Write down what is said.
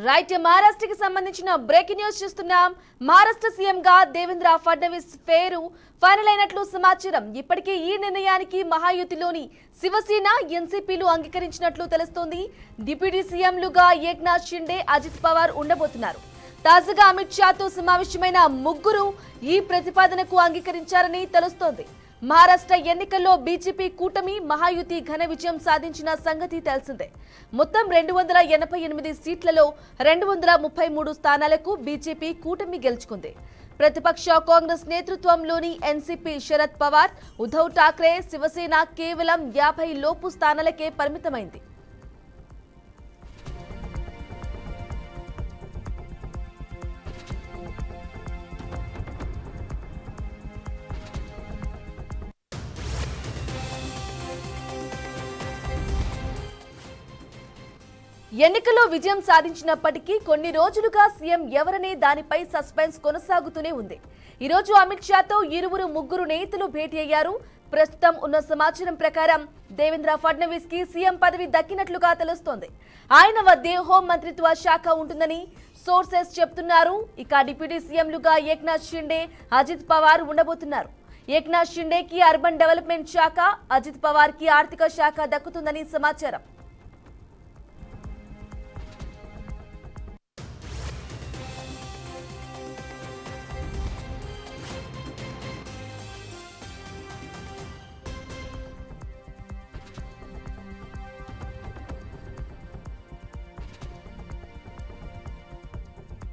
Right మహారాష్ట్రకి సంబంధించిన breaking news చూస్తున్నాం. మహారాష్ట్ర సీఎంగా దేవేంద్ర ఫడ్నవీస్ పేరు ఫైనల్ అయినట్లు సమాచారం. ఇప్పటికే ఈ నిర్ణయానికి మహాయుతిలోని శివసేన ఎన్సీపీలు అంగీకరించినట్లు తెలుస్తోంది. డిప్యూటీ సీఎంలుగా ఏక్నాథ్ షిండే, అజిత్ పవార్ ఉండబోతున్నారు. తాజాగా అమిత్ షాతో సమావేశమైన ముగ్గురు ఈ ప్రతిపాదనకు అంగీకరించారని తెలుస్తోంది. మహారాష్ట్ర ఎన్నికల్లో బీజేపీ కూటమి మహాయుతి ఘన విజయం సాధించిన సంగతి తెలిసిందే. మొత్తం 288 సీట్లలో 233 స్థానాలకు బీజేపీ కూటమి గెలుచుకుంది. ప్రతిపక్ష కాంగ్రెస్ నేతృత్వంలోని ఎన్సీపీ శరద్ పవార్, ఉద్ధవ్ ఠాక్రే శివసేన కేవలం 50 లోపు స్థానాలకే పరిమితమైంది. ఎన్నికల్లో విజయం సాధించినప్పటికీ కొన్ని రోజులుగా సీఎం ఎవరనే దానిపై సస్పెన్స్ కొనసాగుతూనే ఉంది. ఈ రోజు అమిత్ షాతో ముగ్గురు నేతలు భేటీ అయ్యారు. ప్రస్తుతం ఉన్న సమాచారం ప్రకారం దేవేంద్ర ఫడ్నవీస్ కి సీఎం పదవి దక్కినట్లుగా తెలుస్తోంది. ఆయన వద్దే హోం మంత్రిత్వ శాఖ ఉంటుందని సోర్సెస్ చెప్తున్నారు. ఇక డిప్యూటీ సీఎంలుగా ఏక్నాథ్ షిండే, అజిత్ పవార్ ఉండబోతున్నారు. ఏక్నాథ్ షిండేకి అర్బన్ డెవలప్మెంట్ శాఖ, అజిత్ పవార్ కి ఆర్థిక శాఖ దక్కుతుందని సమాచారం.